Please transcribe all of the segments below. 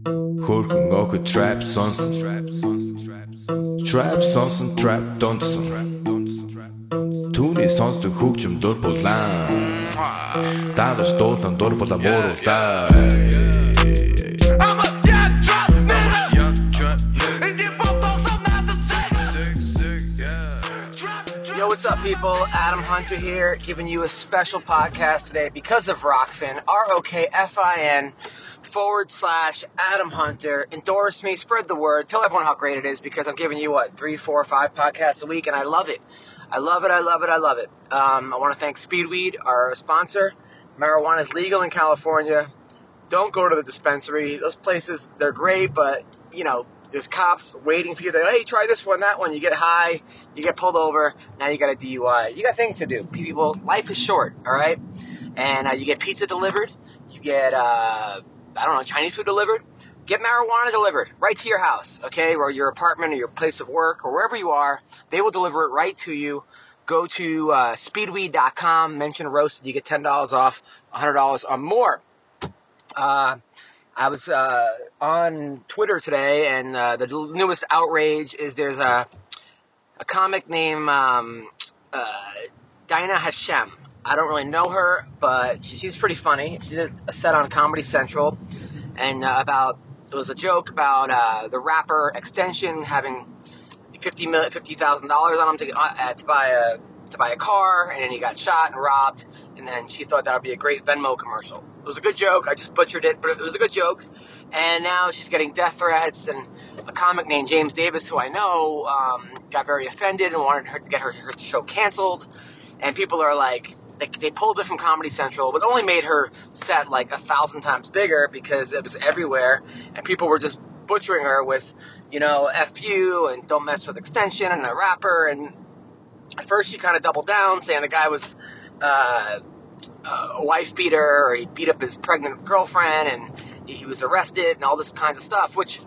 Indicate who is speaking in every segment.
Speaker 1: Хөрхөн охид trap сонсон. Trap сонсон, trap донсон. Түүний сонсдог хөгжим дур булаан. Дагаж дуулан дур булаа мууруулаа.
Speaker 2: Yo, what's up, people? Adam Hunter here, giving you a special podcast today because of Rockfin, ROKFIN/Adam Hunter. Endorse me, spread the word, tell everyone how great it is because I'm giving you, 3, 4, 5 podcasts a week, and I love it. I love it. I want to thank Speedweed, our sponsor. Marijuana is legal in California. Don't go to the dispensary. Those places, they're great, but, there's cops waiting for you. They're, hey, try this one, that one. You get high, you get pulled over, now you got a DUI. You got things to do. People, life is short, all right? And you get pizza delivered. You get, Chinese food delivered. Get marijuana delivered right to your house, okay? Or your apartment or your place of work or wherever you are. They will deliver it right to you. Go to speedweed.com, mention Roasted. You get $10 off, $100 or more. I was on Twitter today, and the newest outrage is there's a comic named Dinah Hashem. I don't really know her, but she's pretty funny. She did a set on Comedy Central, and it was a joke about the rapper Extension having $50,000 on him to buy a car, and then he got shot and robbed, and then she thought that would be a great Venmo commercial. It was a good joke. I just butchered it, but it was a good joke. And now she's getting death threats, and a comic named James Davis, who I know, got very offended and wanted her to get her show canceled. And people are like, they pulled it from Comedy Central, but only made her set 1,000 times bigger because it was everywhere, and people were just butchering her with, F you, and don't mess with Extension, and a rapper. And at first she kind of doubled down, saying the guy was a wife beater, or he beat up his pregnant girlfriend, and he was arrested, and all this kinds of stuff, which,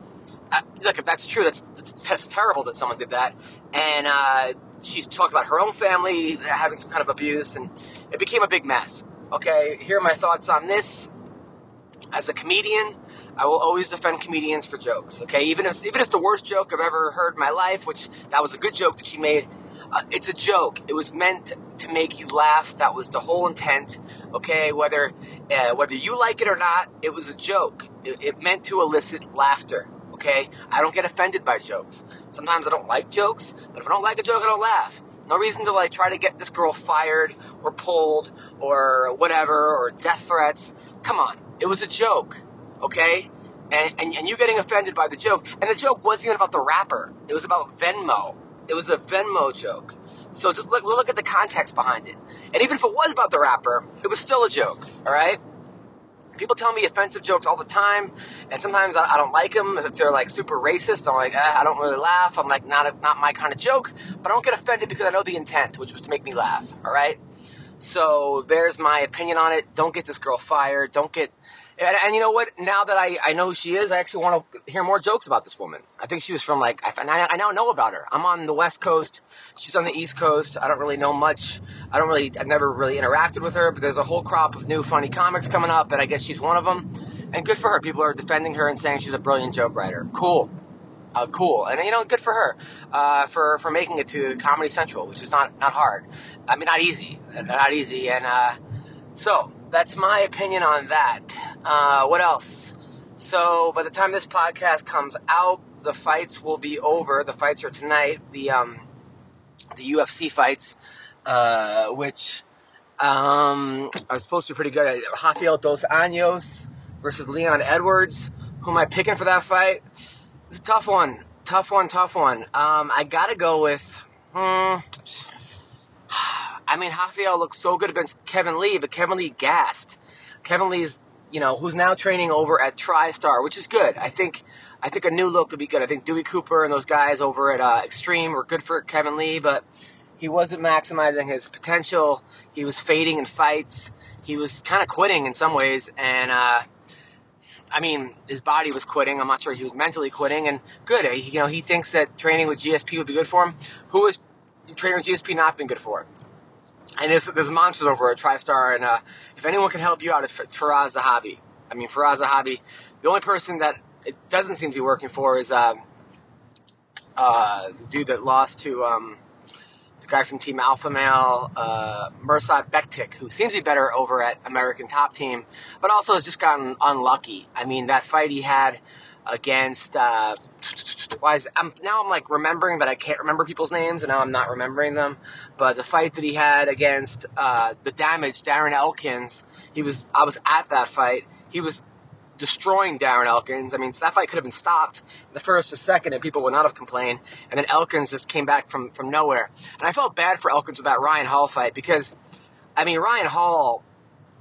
Speaker 2: look, if that's true, that's terrible that someone did that. And she's talked about her own family having some kind of abuse, and it became a big mess. Okay, here are my thoughts on this. As a comedian, I will always defend comedians for jokes, okay? Even if it's the worst joke I've ever heard in my life, which that was a good joke that she made. It's a joke. It was meant to make you laugh. That was the whole intent, okay? Whether you like it or not, it was a joke. It meant to elicit laughter, okay? I don't get offended by jokes. Sometimes I don't like jokes, but if I don't like a joke, I don't laugh. No reason to try to get this girl fired or pulled or whatever, or death threats. Come on. It was a joke, okay? And you getting offended by the joke. And the joke wasn't even about the rapper. It was about Venmo. It was a Venmo joke. So just look at the context behind it. And even if it was about the rapper, it was still a joke, all right? People tell me offensive jokes all the time, and sometimes I don't like them. If they're super racist, I'm like, I don't really laugh. I'm like, not my kind of joke. But I don't get offended because I know the intent, which was to make me laugh, all right? So there's my opinion on it. Don't get this girl fired. Don't get... And you know what? Now that I know who she is, I actually want to hear more jokes about this woman. I think she was from I now know about her. I'm on the West Coast. She's on the East Coast. I don't really know much. I've never really interacted with her, but there's a whole crop of new funny comics coming up, and I guess she's one of them. And good for her. People are defending her and saying she's a brilliant joke writer. Cool. Cool. And, good for her, for making it to Comedy Central, which is not hard. I mean, not easy. Not easy. And, so that's my opinion on that. What else? So by the time this podcast comes out, the fights will be over. The fights are tonight. The UFC fights, which are supposed to be pretty good. Rafael Dos Anjos versus Leon Edwards. Who am I picking for that fight? It's a tough one. I gotta go with... Rafael looks so good against Kevin Lee, but Kevin Lee gassed. Kevin Lee's, who's now training over at TriStar, which is good. I think a new look would be good. I think Dewey Cooper and those guys over at Extreme were good for Kevin Lee, but he wasn't maximizing his potential. He was fading in fights. He was kind of quitting in some ways, and his body was quitting. I'm not sure he was mentally quitting, and good. He thinks that training with GSP would be good for him. Who has training with GSP not been good for him? And there's monsters over at TriStar, and if anyone can help you out, it's Faraz Zahabi. Faraz Zahabi, the only person that it doesn't seem to be working for is the dude that lost to the guy from Team Alpha Male, Mirsad Bektik, who seems to be better over at American Top Team, but also has just gotten unlucky. I mean, that fight he had against I'm like remembering, but I can't remember people's names, and now I'm not remembering them. But the fight that he had against the damaged Darren Elkins, I was at that fight. He was destroying Darren Elkins. I mean, that fight could have been stopped in the first or second, and people would not have complained. And then Elkins just came back from nowhere. And I felt bad for Elkins with that Ryan Hall fight because, I mean, Ryan Hall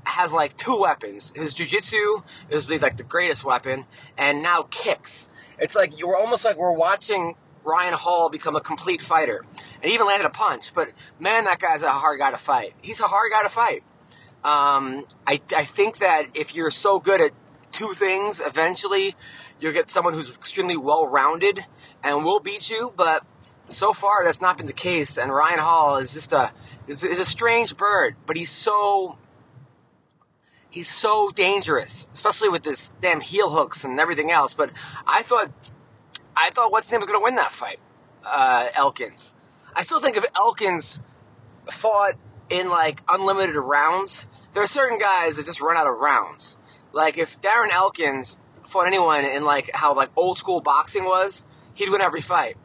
Speaker 2: has like two weapons. His jiu-jitsu is like the greatest weapon, and now kicks. It's like we're watching Ryan Hall become a complete fighter. And he even landed a punch, but man, that guy's a hard guy to fight. He's a hard guy to fight. I think that if you're so good at two things, eventually you'll get someone who's extremely well-rounded and will beat you, but so far that's not been the case. And Ryan Hall is just is a strange bird, but he's so dangerous, especially with this damn heel hooks and everything else. But I thought what's his name was going to win that fight, Elkins. I still think if Elkins fought in like unlimited rounds, there are certain guys that just run out of rounds. Like, if Darren Elkins fought anyone in, like, how, like, old-school boxing was, he'd win every fight.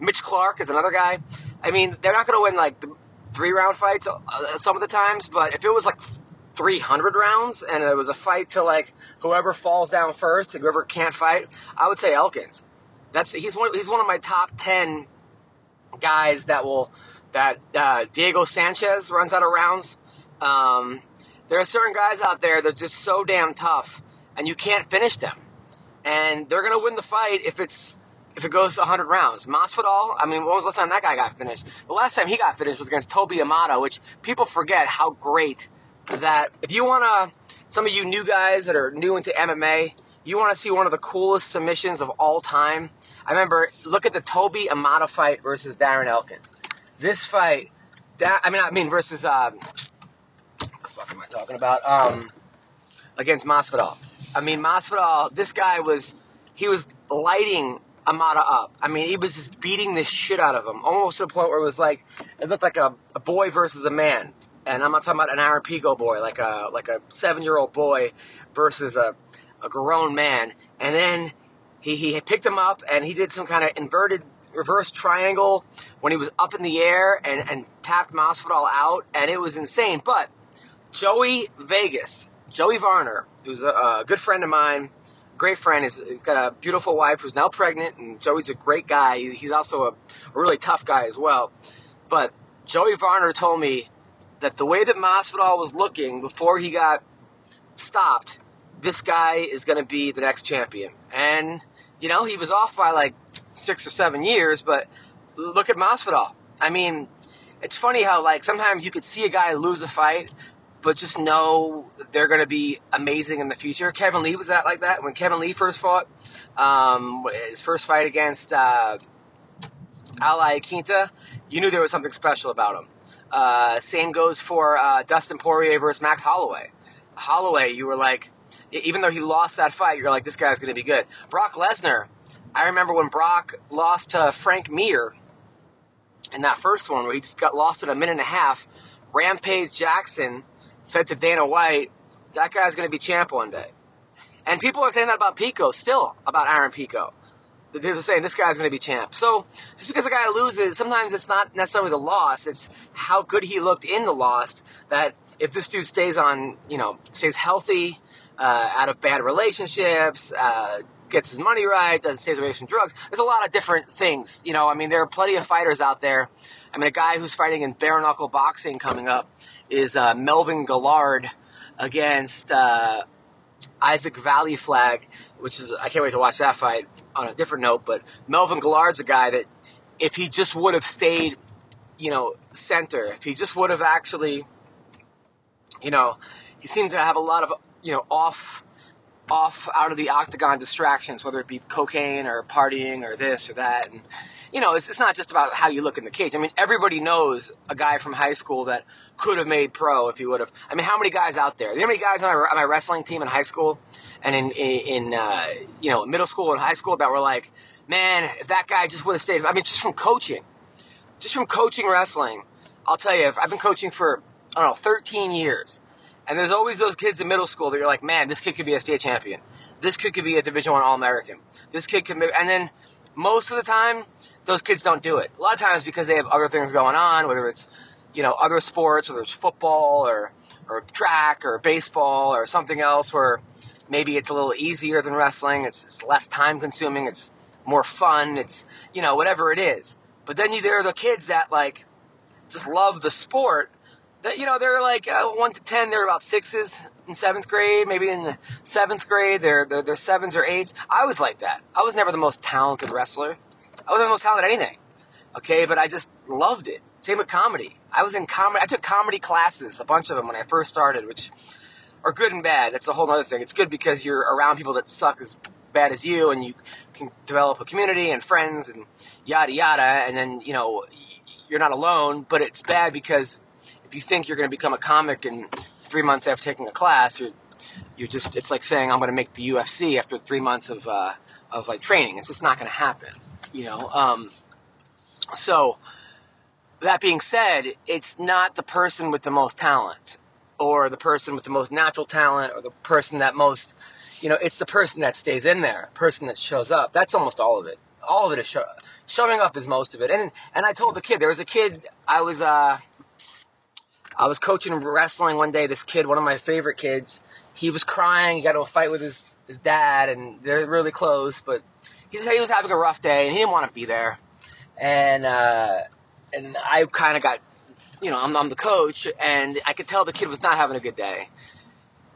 Speaker 2: Mitch Clark is another guy. I mean, they're not going to win, like, the 3-round fights some of the times, but if it was, like, 300 rounds and it was a fight to, like, whoever falls down first and whoever can't fight, I would say Elkins. He's one of my top 10 guys that Diego Sanchez runs out of rounds. There are certain guys out there that are just so damn tough, and you can't finish them. And they're going to win the fight if it goes to 100 rounds. Masvidal, I mean, when was the last time that guy got finished? The last time he got finished was against Toby Amato, which people forget how great that. If you want to, some of you new guys that are new into MMA, you want to see one of the coolest submissions of all time. I remember, look at the Toby Amato fight versus Darren Elkins. This fight, versus... what am I talking about? Against Masvidal. I mean, Masvidal, this guy was lighting Amata up. I mean, he was just beating the shit out of him, almost to the point where it looked like a boy versus a man. And I'm not talking about an Aaron Pico boy, like a 7-year-old boy versus a grown man. And then he picked him up and he did some kind of inverted reverse triangle when he was up in the air and tapped Masvidal out, and it was insane. But Joey Varner, who's a good friend of mine, great friend. He's got a beautiful wife who's now pregnant, and Joey's a great guy. He's also a really tough guy as well. But Joey Varner told me that the way that Masvidal was looking before he got stopped, this guy is going to be the next champion. And, he was off by like 6 or 7 years, but look at Masvidal. I mean, it's funny how, like, sometimes you could see a guy lose a fight, but just know they're going to be amazing in the future. Kevin Lee was like that. When Kevin Lee first fought, his first fight against Al Iaquinta, you knew there was something special about him. Same goes for Dustin Poirier versus Max Holloway. Holloway, you were like, even though he lost that fight, you're like, this guy's going to be good. Brock Lesnar, I remember when Brock lost to Frank Mir in that first one where he just got lost in a minute and a half. Rampage Jackson said to Dana White, that guy's going to be champ one day. And people are saying that about Pico, still, about Aaron Pico. They're saying this guy's going to be champ. So just because a guy loses, sometimes it's not necessarily the loss. It's how good he looked in the loss. That if this dude stays healthy, out of bad relationships, gets his money right, stays away from drugs. There's a lot of different things. There are plenty of fighters out there. I mean, a guy who's fighting in bare knuckle boxing coming up is Melvin Gillard against Isaac Valley Flag, which is, I can't wait to watch that fight on a different note. But Melvin Gillard's a guy that if he just would have stayed, center, if he just would have actually, he seemed to have a lot of, off off out of the octagon distractions, whether it be cocaine or partying or this or that. And, it's not just about how you look in the cage. I mean, everybody knows a guy from high school that could have made pro if he would have. I mean, how many guys out there? You know how many guys on my wrestling team in high school and in middle school and high school that were like, man, if that guy just would have stayed. I mean, just from coaching wrestling, I'll tell you, I've been coaching for, 13 years. And there's always those kids in middle school that you're like, man, this kid could be a state champion. This kid could be a Division I All-American. This kid could be, and then most of the time, those kids don't do it. A lot of times because they have other things going on, whether it's, other sports, whether it's football or track or baseball or something else where maybe it's a little easier than wrestling. It's less time consuming. It's more fun. It's, whatever it is. But then there are the kids that like just love the sport. That, they're like 1 to 10, they're about 6s in 7th grade. Maybe in the 7th grade, they're 7s or 8s. I was like that. I was never the most talented wrestler. I wasn't the most talented at anything. Okay, but I just loved it. Same with comedy. I was in comedy. I took comedy classes, a bunch of them when I first started, which are good and bad. That's a whole other thing. It's good because you're around people that suck as bad as you, and you can develop a community and friends and yada yada, and then, you're not alone. But it's bad because if you think you're going to become a comic in 3 months after taking a class, you're just, it's like saying I'm going to make the UFC after 3 months of like training. It's just not going to happen, So that being said, it's not the person with the most talent or the person with the most natural talent or the person that most, it's the person that stays in there, person that shows up. That's almost all of it. All of it is showing up is most of it. And I told the kid, there was a kid I was coaching wrestling one day. This kid, one of my favorite kids, he was crying. He got into a fight with his dad, and they're really close. But he was having a rough day, and he didn't want to be there. And I kind of got, I'm the coach, and I could tell the kid was not having a good day.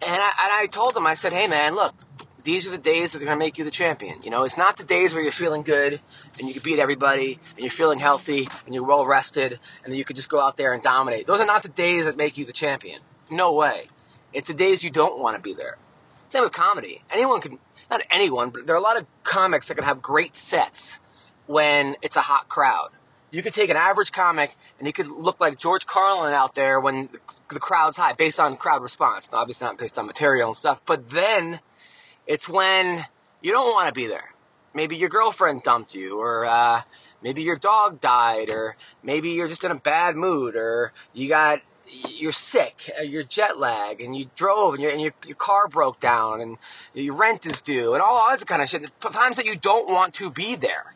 Speaker 2: And I told him, I said, hey, man, look, these are the days that are going to make you the champion. It's not the days where you're feeling good and you can beat everybody and you're feeling healthy and you're well rested and then you could just go out there and dominate. Those are not the days that make you the champion. No way. It's the days you don't want to be there. Same with comedy. Not anyone, but there are a lot of comics that can have great sets when it's a hot crowd. You could take an average comic and he could look like George Carlin out there when the crowd's high, based on crowd response. Obviously not based on material and stuff, but then it's when you don't want to be there. Maybe your girlfriend dumped you, or maybe your dog died, or maybe you're just in a bad mood, or you're sick, you're jet lagged, and you drove, and your car broke down, and your rent is due, and all that kind of shit. Times that you don't want to be there.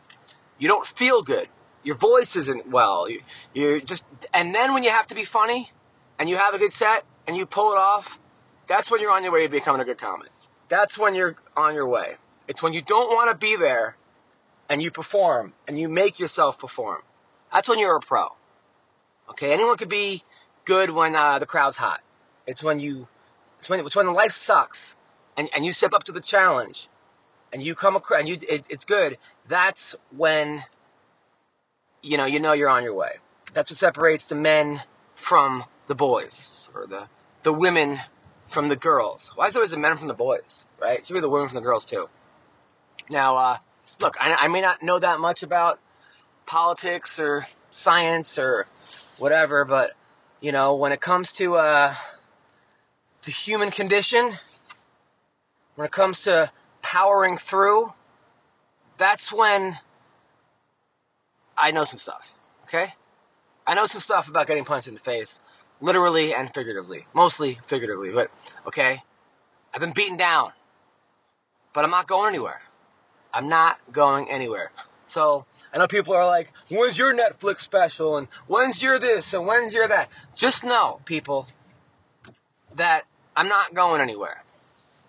Speaker 2: You don't feel good. Your voice isn't well. You're just, and then when you have to be funny, and you have a good set, and you pull it off, that's when you're on your way to becoming a good comic. That's when you're on your way. It's when you don't want to be there and you perform and you make yourself perform. That's when you're a pro. Okay, anyone could be good when the crowd's hot. It's when the life sucks and you step up to the challenge and you come across and it's good. That's when you know you're on your way. That's what separates the men from the boys, or the women from the girls. Why is there always the men from the boys, right? It should be the women from the girls, too. Now, look, I may not know that much about politics or science or whatever, but, when it comes to the human condition, when it comes to powering through, that's when I know some stuff, okay? I know some stuff about getting punched in the face. Literally and figuratively. Mostly figuratively, but, okay? I've been beaten down. But I'm not going anywhere. I'm not going anywhere. So, I know people are like, when's your Netflix special? And when's your this? And when's your that? Just know, people, that I'm not going anywhere.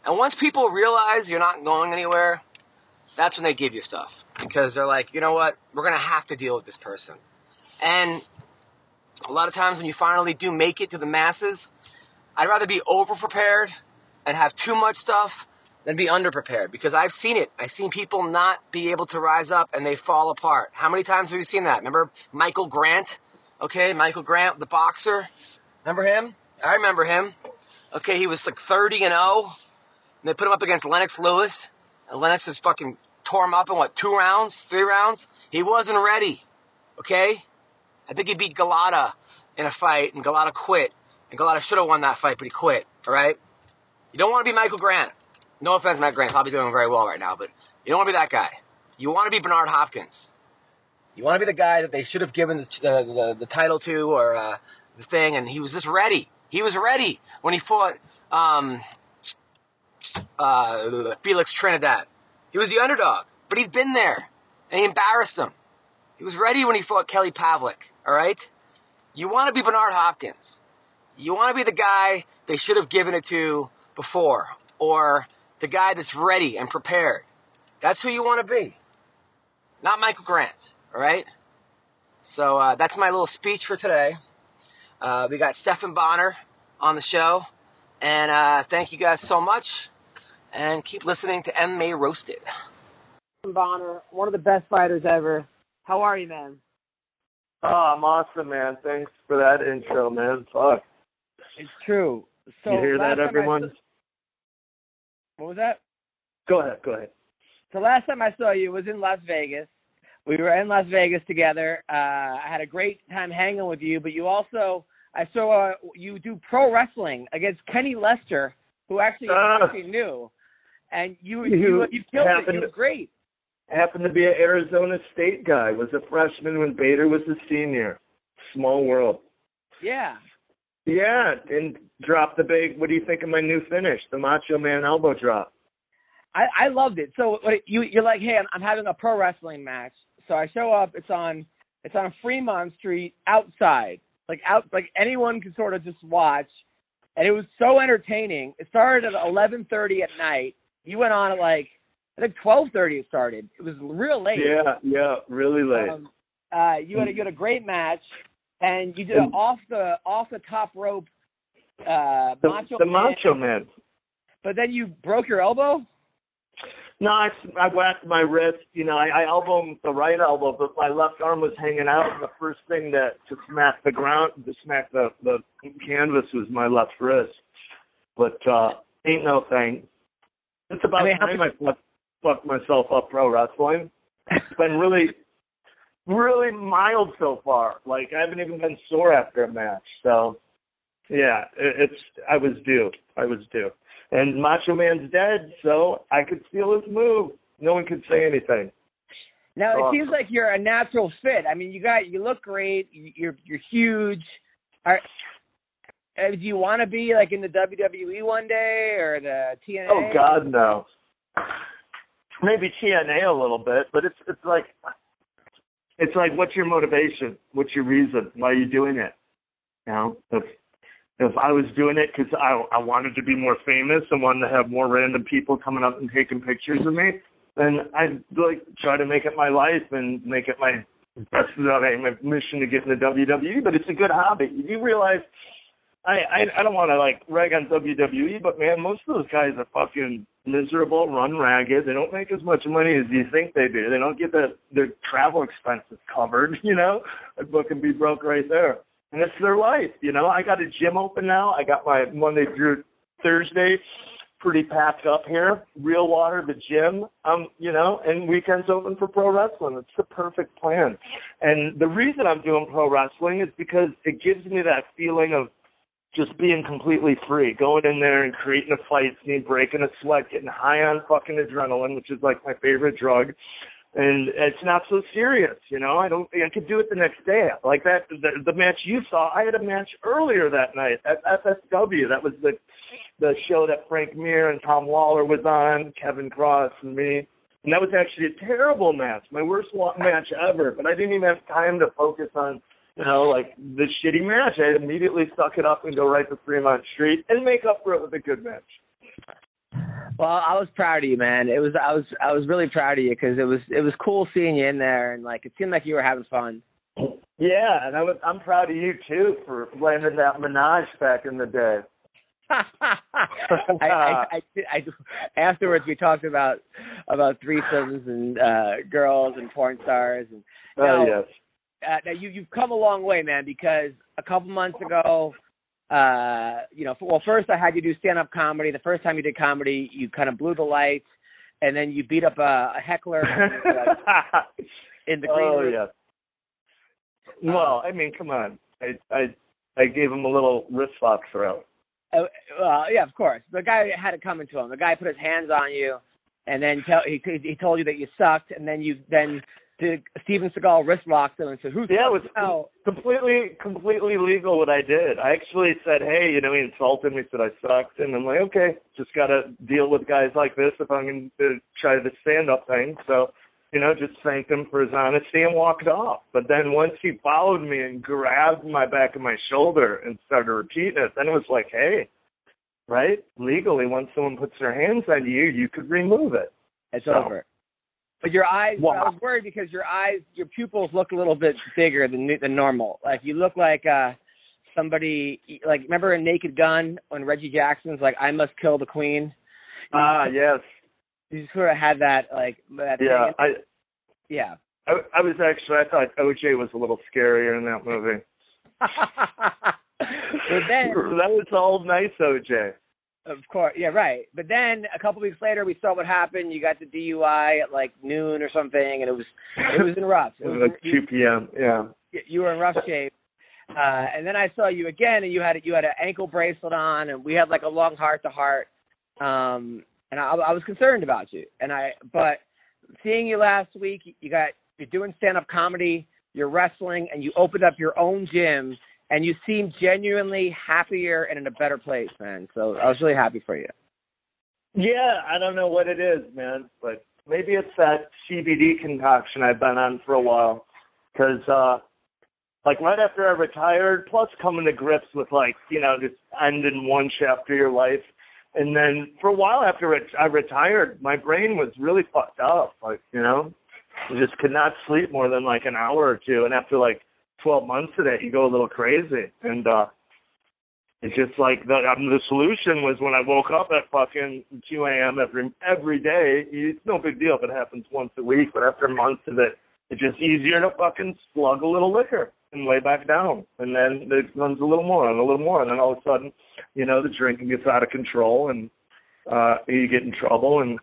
Speaker 2: And once people realize you're not going anywhere, that's when they give you stuff. Because they're like, you know what? We're going to have to deal with this person. And a lot of times when you finally do make it to the masses, I'd rather be over-prepared and have too much stuff than be under-prepared. Because I've seen it. I've seen people not be able to rise up and they fall apart. How many times have you seen that? Remember Michael Grant? Okay, Michael Grant, the boxer. Remember him? I remember him. Okay, he was like 30-0. And they put him up against Lennox Lewis. And Lennox just fucking tore him up in, 2 rounds, 3 rounds? He wasn't ready, okay? I think he beat Galata in a fight, and Galata quit. And Galata should have won that fight, but he quit, all right? You don't want to be Michael Grant. No offense, Matt Grant. Probably doing very well right now, but you don't want to be that guy. You want to be Bernard Hopkins. You want to be the guy that they should have given the title to or the thing, and he was just ready. He was ready when he fought Felix Trinidad. He was the underdog, but he'd been there, and he embarrassed him. He was ready when he fought Kelly Pavlik, all right? You want to be Bernard Hopkins. You want to be the guy they should have given it to before, or the guy that's ready and prepared. That's who you want to be, not Michael Grant, all right? So that's my little speech for today. We got Stephan Bonnar on the show, and thank you guys so much, and keep listening to MMA Roasted.
Speaker 3: Stephan Bonnar, one of the best fighters ever. How are you, man?
Speaker 4: Oh, I'm awesome, man. Thanks for that intro, man. Fuck.
Speaker 3: It's true. So
Speaker 4: you hear that, everyone?
Speaker 3: What was that?
Speaker 4: Go ahead.
Speaker 3: So last time I saw you was in Las Vegas. We were in Las Vegas together. I had a great time hanging with you, but you also, I saw you do pro wrestling against Kenny Lester, who actually knew. And you killed it. You were great.
Speaker 4: Happened to be an Arizona State guy. Was a freshman when Bader was a senior. Small world.
Speaker 3: Yeah.
Speaker 4: Yeah, and dropped the big, what do you think of my new finish? The Macho Man elbow drop.
Speaker 3: I loved it. So you're like, hey, I'm having a pro wrestling match. So I show up. It's on Fremont Street outside, like anyone can sort of just watch. And it was so entertaining. It started at 11:30 at night. You went on at I think 12:30 it started. It was real late.
Speaker 4: Yeah, really late.
Speaker 3: You had a great match, and you did an off the top rope Macho
Speaker 4: Man.
Speaker 3: But then you broke your elbow?
Speaker 4: No, I whacked my wrist. I elbowed him with the right elbow, but my left arm was hanging out, and the first thing to smack the ground, to smack the canvas was my left wrist. But ain't no thing. It's about time I fucked myself up pro wrestling. It's been really, really mild so far. I haven't even been sore after a match. So, yeah, I was due. And Macho Man's dead, so I could steal his move. No one could say anything.
Speaker 3: Now it seems like you're a natural fit. I mean, you look great. You're huge. Do you want to be in the WWE one day or the TNA?
Speaker 4: Oh God, no. Maybe TNA a little bit, but it's like what's your motivation? What's your reason? Why are you doing it? If I was doing it because I wanted to be more famous and wanted to have more random people coming up and taking pictures of me, then I'd try to make it my life and make it my mission to get in the WWE. But it's a good hobby. You realize I don't want to rag on WWE, but man, most of those guys are fucking miserable, run ragged. They don't make as much money as you think they do. They don't get their travel expenses covered. A book can be broke right there. And it's their life, I got a gym open now. I got my Monday through Thursday pretty packed up here. Real water, the gym, and weekends open for pro wrestling. It's the perfect plan. And the reason I'm doing pro wrestling is because it gives me that feeling of just being completely free, going in there and creating a fight scene, breaking a sweat, getting high on fucking adrenaline, which is my favorite drug. And it's not so serious, I could do it the next day. Like that, the match you saw, I had a match earlier that night at FSW. That was the show that Frank Mir and Tom Lawler was on, Kevin Cross and me. And that was actually a terrible match, my worst match ever. But I didn't even have time to focus on, the shitty match. I immediately suck it up and go right to Fremont Street and make up for it with a good match.
Speaker 3: Well, I was proud of you, man. I was really proud of you because it was cool seeing you in there, and it seemed like you were having fun.
Speaker 4: Yeah, and I'm proud of you too for landing that Minaj back in the day.
Speaker 3: I afterwards we talked about threesomes and girls and porn stars and.
Speaker 4: Yes.
Speaker 3: Now you've come a long way, man. Because a couple months ago, First I had you do stand-up comedy. The first time you did comedy, you kind of blew the lights, and then you beat up a heckler in the green room.
Speaker 4: Yeah. Well, I mean, come on. I gave him a little wrist lock throw.
Speaker 3: Yeah, of course. The guy had it coming to him. The guy put his hands on you, and then he told you that you sucked, and then Steven Seagal wrist locked him and said, "Who's?"
Speaker 4: Yeah, it was completely legal what I did. I actually said, "Hey, he insulted me, said I sucked," and I'm like, "Okay, just got to deal with guys like this if I'm going to try the stand-up thing." So, just thanked him for his honesty and walked off. But then once he followed me and grabbed my back of my shoulder and started repeating it, then it was like, hey, right? Legally, once someone puts their hands on you, you could remove it.
Speaker 3: It's over. But your eyes, I was worried because your pupils look a little bit bigger than normal. Like you look like somebody, like remember in Naked Gun when Reggie Jackson's like, I must kill the queen?
Speaker 4: Yes.
Speaker 3: You sort of had that, like, that thing.
Speaker 4: I was actually, I thought OJ was a little scarier in that movie.
Speaker 3: But then,
Speaker 4: that was all nice OJ.
Speaker 3: Of course, yeah, right. But then a couple weeks later, we saw what happened. You got the DUI at like noon or something, and it was in rough. It was
Speaker 4: like 2 p.m. Yeah.
Speaker 3: You were in rough shape. And then I saw you again, and you had an ankle bracelet on, and we had like a long heart-to-heart. And I was concerned about you. But seeing you last week, you're doing stand-up comedy, you're wrestling, and you opened up your own gym, and you seem genuinely happier and in a better place, man. So I was really happy for you.
Speaker 4: Yeah, I don't know what it is, man, but maybe it's that CBD concoction I've been on for a while. Because, right after I retired, plus coming to grips with, just ending one chapter of your life. And then for a while after I retired, my brain was really fucked up. I just could not sleep more than an hour or two. And after 12 months of it, you go a little crazy. And it's just the solution was when I woke up at fucking 2 a.m. every day. It's no big deal if it happens once a week, but after months of it, it's just easier to fucking slug a little liquor and lay back down. And then it runs a little more and a little more. And then all of a sudden, the drinking gets out of control and you get in trouble. And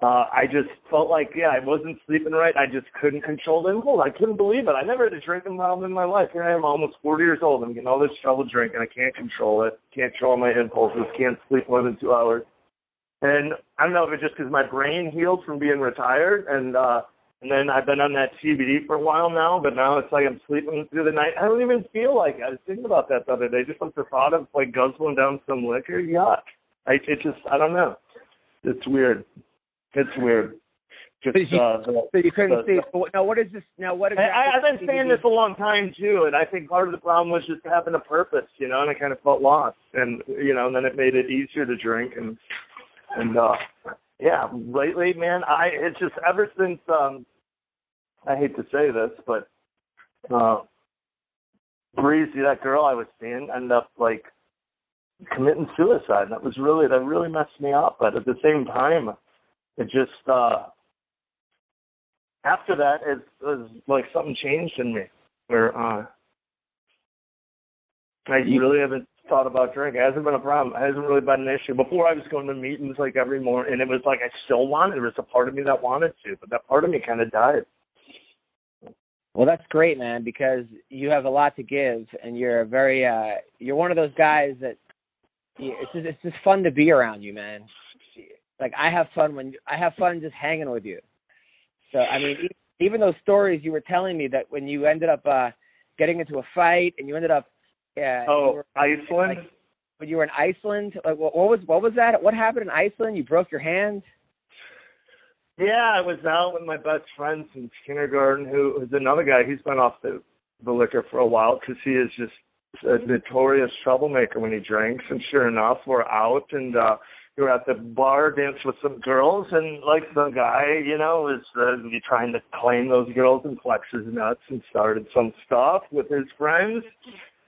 Speaker 4: I just felt I wasn't sleeping right. I just couldn't control the impulse. I couldn't believe it. I never had a drinking problem in my life. Here I am, almost 40 years old. I'm getting all this trouble drinking. I can't control it. Can't control my impulses. Can't sleep more than 2 hours. And I don't know if it's just because my brain healed from being retired. And then I've been on that CBD for a while now, but now it's I'm sleeping through the night. I don't even feel like it. I was thinking about that the other day. Just the thought of guzzling down some liquor. Yuck. I don't know. It's weird. Just
Speaker 3: so you couldn't see. Now, what is this? Now, what is that?
Speaker 4: I've been saying this a long time, too, and I think part of the problem was just having a purpose, and I kind of felt lost. And, and then it made it easier to drink. And lately, man, it's just ever since, I hate to say this, but Breezy, that girl I was seeing, ended up, committing suicide. And that really messed me up. But at the same time, it just, after that, it was something changed in me where I really haven't thought about drinking. It hasn't been a problem. It hasn't really been an issue. Before, I was going to meetings every morning, and it was I still wanted. There was a part of me that wanted to, but that part of me kind of died.
Speaker 3: Well, that's great, man, because you have a lot to give, and you're you're one of those guys that it's just fun to be around you, man. I have fun just hanging with you. So, I mean, even those stories you were telling me that when you ended up getting into a fight and you ended up
Speaker 4: Iceland?
Speaker 3: When you were in Iceland, what was that? What happened in Iceland? You broke your hand?
Speaker 4: Yeah, I was out with my best friend since kindergarten, who is another guy. He's been off the liquor for a while because he is just a notorious troublemaker when he drinks. And sure enough, we're out and we were at the bar, danced with some girls, and the guy, was trying to claim those girls and flex his nuts and started some stuff with his friends.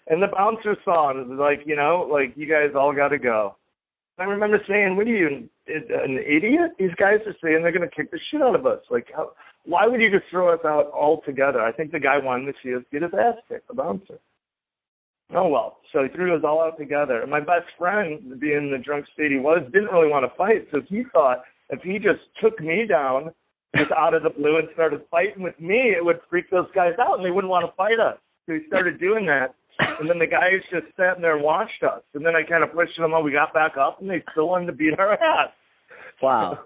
Speaker 4: And the bouncer saw it. It was you guys all got to go. I remember saying, what are you, an idiot? These guys are saying they're going to kick the shit out of us. Why would you just throw us out altogether? I think the guy wanted to see us get his ass kicked, the bouncer. Oh, well. So he threw us all out together. And my best friend, being the drunk state he was, didn't really want to fight. So he thought if he just took me down just out of the blue and started fighting with me, it would freak those guys out and they wouldn't want to fight us. So he started doing that. And then the guys just sat there and watched us. And then I kind of pushed them on. We got back up and they still wanted to beat our ass.
Speaker 3: Wow.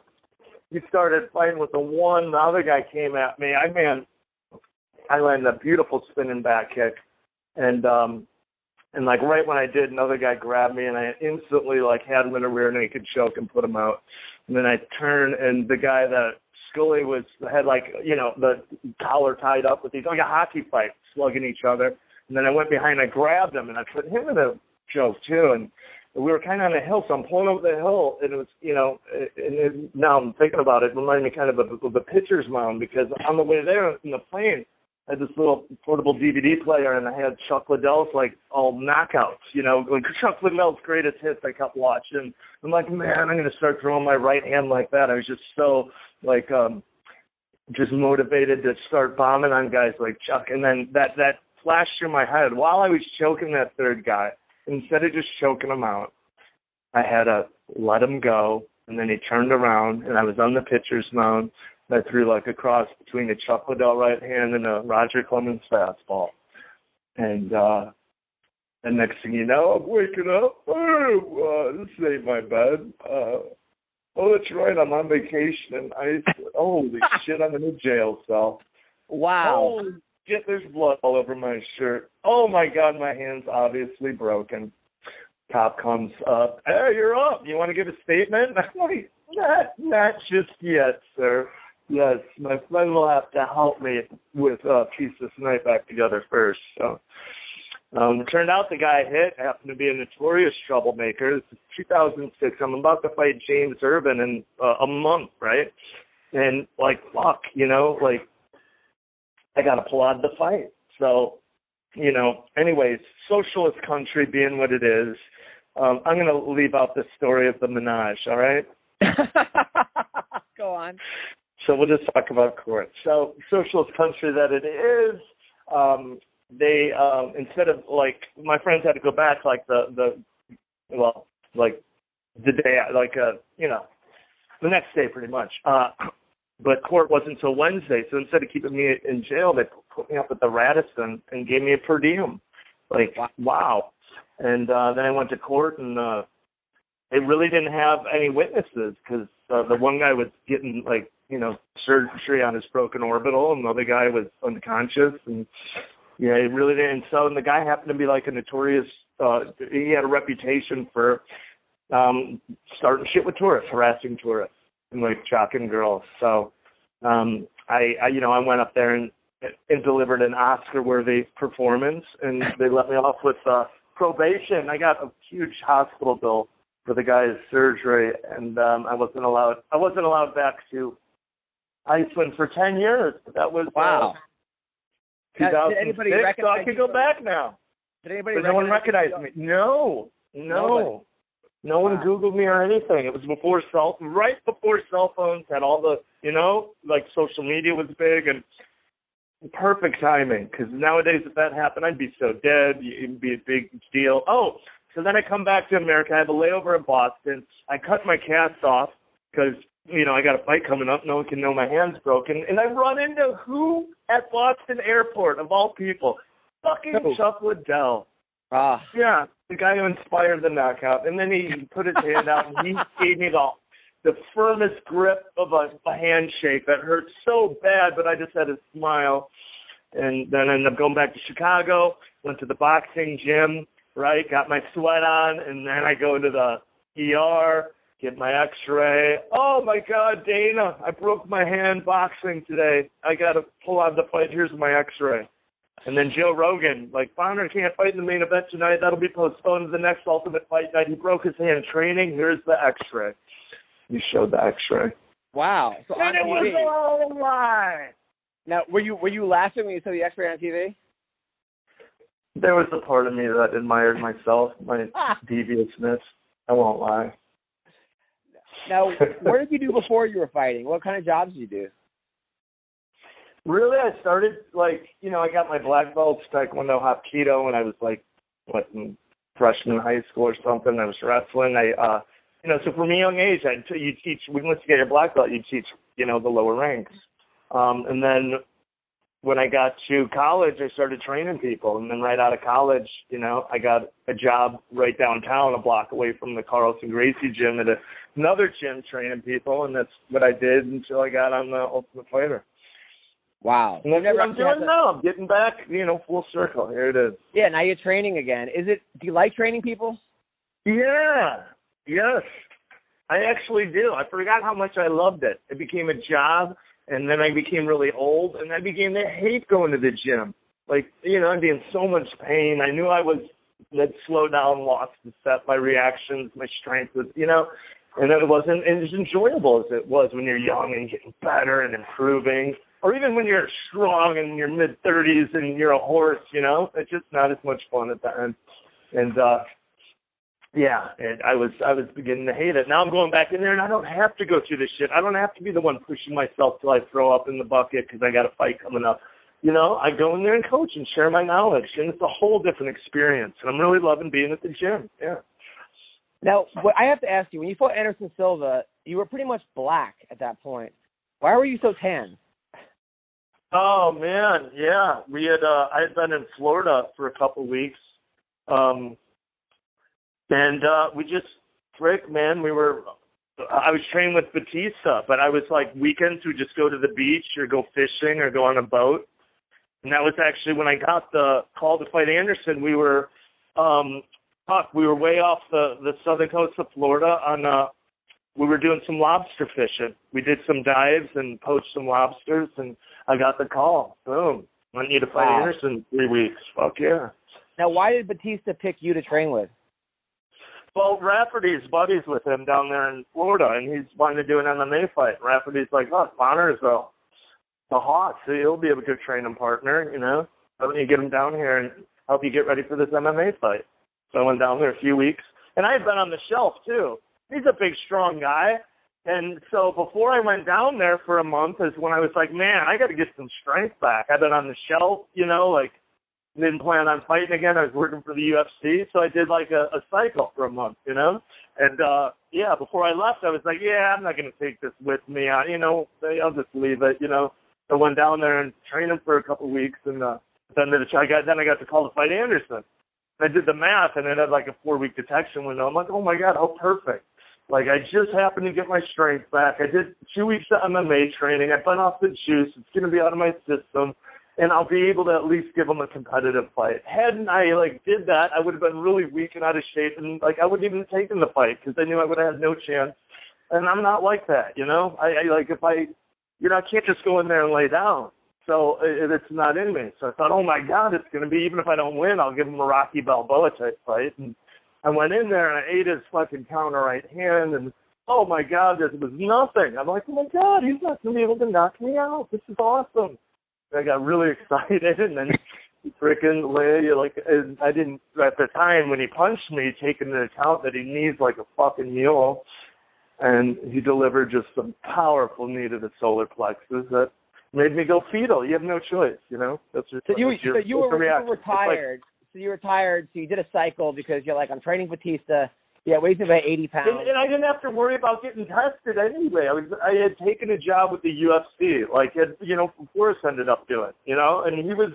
Speaker 4: He started fighting with the one. The other guy came at me. I landed a beautiful spinning back kick. And like right when I did, another guy grabbed me and I instantly like had him in a rear naked choke and put him out. And then I turned and the guy that Scully had like, you know, the collar tied up with these, like a hockey fight, slugging each other. And then I went behind, I grabbed him and I put him in a choke too. And we were kind of on a hill, so I'm pulling over the hill, and it was, you know, now I'm thinking about it, reminded me kind of the pitcher's mound, because on the way there in the plane, I had this little portable DVD player, and I had Chuck Liddell's, like, all knockouts, you know, like Chuck Liddell's greatest hits I kept watching. I'm like, man, I'm going to start throwing my right hand like that. I was just so, like, just motivated to start bombing on guys like Chuck. And then that flashed through my head while I was choking that third guy. Instead of just choking him out, I had to let him go, and then he turned around, and I was on the pitcher's mound. I threw like a cross between a Chuck Liddell right hand and a Roger Clemens fastball. And next thing you know, I'm waking up. Oh, this ain't my bed. Oh, that's right, I'm on vacation. And holy shit, I'm in a jail cell.
Speaker 3: Wow.
Speaker 4: Holy shit, there's blood all over my shirt. Oh, my God, my hand's obviously broken. Cop comes up. Hey, you're up. You want to give a statement? I'm like, not just yet, sir. Yes, my friend will have to help me with piece this night back together first. So it turned out the guy hit happened to be a notorious troublemaker. This is 2006. I'm about to fight James Urban in a month, right? And, like, fuck, you know, like, I got to pull out the fight. So, you know, anyways, socialist country being what it is, I'm going to leave out the story of the menage, all right?
Speaker 3: Go on.
Speaker 4: So we'll just talk about court. So socialist country that it is, they instead of like my friends had to go back like the day like you know the next day pretty much. But court wasn't until Wednesday, so instead of keeping me in jail, they put me up at the Radisson and gave me a per diem. Like wow. And then I went to court and they really didn't have any witnesses because the one guy was getting like, you know, surgery on his broken orbital, and the other guy was unconscious, and yeah, he really didn't. So, and the guy happened to be like a notorious. He had a reputation for starting shit with tourists, harassing tourists, and like shocking girls. So, I went up there and delivered an Oscar-worthy performance, and they let me off with probation. I got a huge hospital bill for the guy's surgery, and I wasn't allowed back to Iceland for 10 years. That was
Speaker 3: wow.
Speaker 4: 2006,
Speaker 3: did anybody
Speaker 4: so I could go back now.
Speaker 3: Did anybody?
Speaker 4: But no one recognized me. No one Googled me or anything. It was right before cell phones had all the, you know, like social media was big and perfect timing. Because nowadays, if that happened, I'd be so dead. It'd be a big deal. Oh. So then I come back to America. I have a layover in Boston. I cut my cast off because, you know, I got a fight coming up. No one can know my hand's broken. And I run into who at Boston Airport, of all people? Fucking Chuck Liddell.
Speaker 3: Ah.
Speaker 4: Yeah, the guy who inspired the knockout. And then he put his hand out and he gave me the firmest grip of a handshake that hurt so bad, but I just had to smile. And then I ended up going back to Chicago, went to the boxing gym. Right, got my sweat on, and then I go to the ER, get my x-ray. Oh, my God, Dana, I broke my hand boxing today. I got to pull out the fight. Here's my x-ray. And then Joe Rogan, like, Bonnar can't fight in the main event tonight. That'll be postponed to the next Ultimate Fight night. He broke his hand training. Here's the x-ray. He showed the x-ray.
Speaker 3: Wow. So
Speaker 4: and it was all a lie.
Speaker 3: Now, were you laughing when you saw the x-ray on TV?
Speaker 4: There was a part of me that admired myself, my deviousness. I won't lie.
Speaker 3: Now, what did you do before you were fighting? What kind of jobs did you do?
Speaker 4: Really, I started, like, you know, I got my black belt Taekwondo Hapkido when I was, like, freshman in high school or something. I was wrestling. So from a young age, you teach. Once you get your black belt, you teach, the lower ranks. And then when I got to college, I started training people. And then right out of college, I got a job right downtown, a block away from the Carlson Gracie gym at another gym training people. And that's what I did until I got on the Ultimate Fighter.
Speaker 3: Wow.
Speaker 4: And that's what I'm doing now. I'm getting back, full circle. Here it is.
Speaker 3: Yeah, now you're training again. Do you like training people?
Speaker 4: Yeah. Yes. I actually do. I forgot how much I loved it. It became a job, and then I became really old, and I began to hate going to the gym. I'd be in so much pain. I knew that slowed down, lost the set, my reactions, my strength was, and it wasn't as enjoyable as it was when you're young and getting better and improving. Or even when you're strong and in your mid-30s and you're a horse, it's just not as much fun at the end. And, and I was beginning to hate it. Now I'm going back in there, and I don't have to go through this shit. I don't have to be the one pushing myself till I throw up in the bucket because I got a fight coming up. I go in there and coach and share my knowledge, and it's a whole different experience. And I'm really loving being at the gym, yeah.
Speaker 3: Now, I have to ask you, when you fought Anderson Silva, you were pretty much black at that point. Why were you so tan?
Speaker 4: Oh man, yeah. I had been in Florida for a couple weeks, and we just I was training with Batista, but I was weekends we just go to the beach or go fishing or go on a boat, and that was actually when I got the call to fight Anderson. We were way off the southern coast of Florida we were doing some lobster fishing. We did some dives and poached some lobsters, and I got the call. Boom. I need to fight Anderson in 3 weeks. Fuck yeah.
Speaker 3: Now, why did Batista pick you to train with?
Speaker 4: Well, Rafferty's buddies with him down there in Florida, and he's wanting to do an MMA fight. Rafferty's Bonnar is the hawk, so he'll be a good training partner, Why don't you get him down here and help you get ready for this MMA fight? So I went down there a few weeks, and I had been on the shelf, too. He's a big, strong guy. And so before I went down there for a month is when I was like, man, I got to get some strength back. I've been on the shelf, didn't plan on fighting again. I was working for the UFC. So I did a cycle for a month, And, before I left, I was like, yeah, I'm not going to take this with me. I'll just leave it, I went down there and trained him for a couple of weeks. And then I got to call to fight Anderson. I did the math, and it had a 4-week detection window. I'm like, oh, my God, how perfect. I just happened to get my strength back. I did 2 weeks of MMA training. I been off the juice. It's going to be out of my system, and I'll be able to at least give him a competitive fight. Hadn't I, did that, I would have been really weak and out of shape, and, I wouldn't even have taken the fight because I knew I would have had no chance. And I'm not like that, I can't just go in there and lay down. So it's not in me. So I thought, oh, my God, it's going to be, even if I don't win, I'll give him a Rocky Balboa type fight. And I went in there and I ate his fucking counter right hand, and oh my God, this was nothing. I'm like, oh my God, he's not going to be able to knock me out. This is awesome. And I got really excited, and then freaking I didn't, at the time when he punched me, take into account that he needs like a fucking mule, and he delivered just some powerful knee to the solar plexus that made me go fetal. You have no choice, That's just
Speaker 3: so you were retired. So you retired, so you did a cycle because you're like, I'm training Batista. Yeah, weighs about 80 pounds.
Speaker 4: And I didn't have to worry about getting tested anyway. I had taken a job with the UFC, Forrest ended up doing, and he was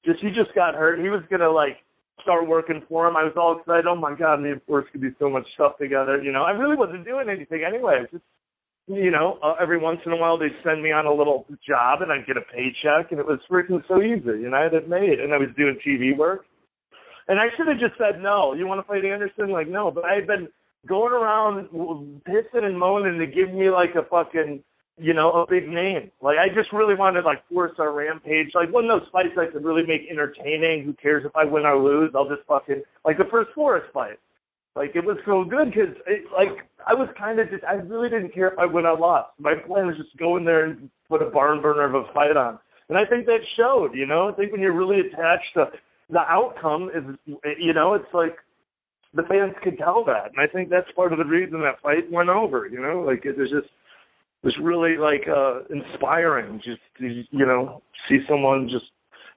Speaker 4: he just got hurt. He was going to start working for him. I was all excited. Oh my God, me and Forrest could do so much stuff together. I really wasn't doing anything anyway. Just, every once in a while they'd send me on a little job and I'd get a paycheck, and it was freaking so easy. I had it made, and I was doing TV work. And I should have just said no. You want to fight Anderson? No. But I had been going around pissing and moaning to give me a fucking, a big name. I just really wanted Forrest or Rampage. One of those fights I could really make entertaining. Who cares if I win or lose? I'll just fucking, the first Forrest fight. It was so good because, I was kind of I really didn't care if I win or lost. My plan was just go in there and put a barn burner of a fight on. And I think that showed, I think when you're really attached to the outcome is, it's the fans could tell that. And I think that's part of the reason that fight went over, it was really inspiring just to, see someone just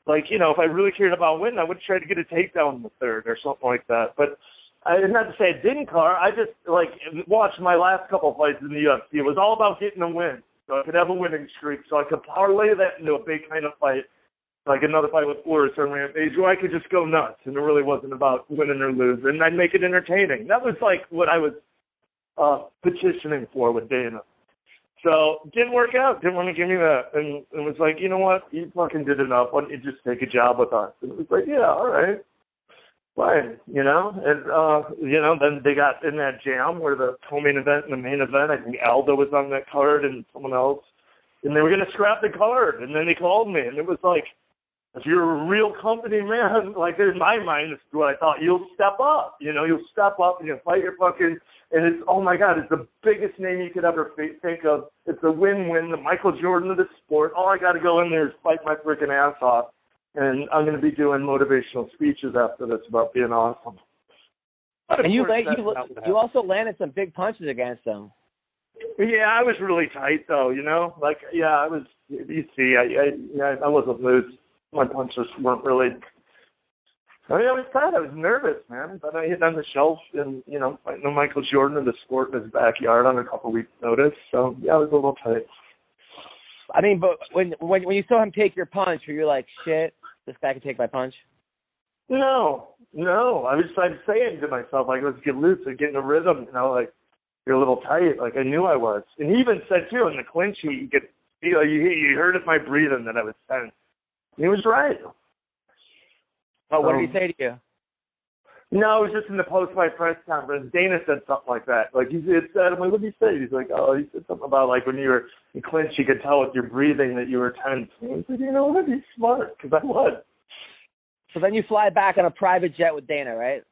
Speaker 4: Like, you know, if I really cared about winning, I would try to get a takedown in the third or something like that. But not to say I didn't, Car. I just, like, watched my last couple fights in the UFC. It was all about getting a win. So I could have a winning streak. So I could parlay that into a big kind of fight, like another fight with Forrest or Rampage, where I could just go nuts. And it really wasn't about winning or losing. And I'd make it entertaining. That was, like, what I was petitioning for with Dana. So didn't work out. Didn't want to give me that. And it was like, you know what? You fucking did enough. Why don't you just take a job with us? And it was like, yeah, all right. Fine, you know? And, you know, then they got in that jam where the co-main event and the main event, I think Aldo was on that card and someone else. And they were going to scrap the card. And then they called me. And it was like, if you're a real company man, like in my mind, this is what I thought, you'll step up. You know, you'll step up and you'll fight your fucking, and it's, oh my God, it's the biggest name you could ever think of. It's a win-win, the Michael Jordan of the sport. All I got to go in there is fight my freaking ass off. And I'm going to be doing motivational speeches after this about being awesome.
Speaker 3: And you also landed some big punches against them.
Speaker 4: Yeah, I was really tight though, you know? Like, yeah, I was, you see, I wasn't loose. My punches weren't really, I mean, I was tight. I was nervous, man. But I hit on the shelf and, you know, I know Michael Jordan of the sport in his backyard on a couple weeks' notice. So, yeah, I was a little tight.
Speaker 3: I mean, but when you saw him take your punch, were you like, shit, this guy can take my punch?
Speaker 4: No. I'm saying to myself, like, let's get loose and get in a rhythm, you know, like, you're a little tight. Like, I knew I was. And he even said, too, in the clinch, you heard of my breathing that I was tense. He was right.
Speaker 3: Oh, what did he say to you?
Speaker 4: No, it was just in the post-fight press conference. Dana said something like that. Like, he said, I'm like, what did he say? He's like, oh, he said something about, like, when you were in clinch, you could tell with your breathing that you were tense. And I was like, you know what? He's smart, because I was.
Speaker 3: So then you fly back on a private jet with Dana, right?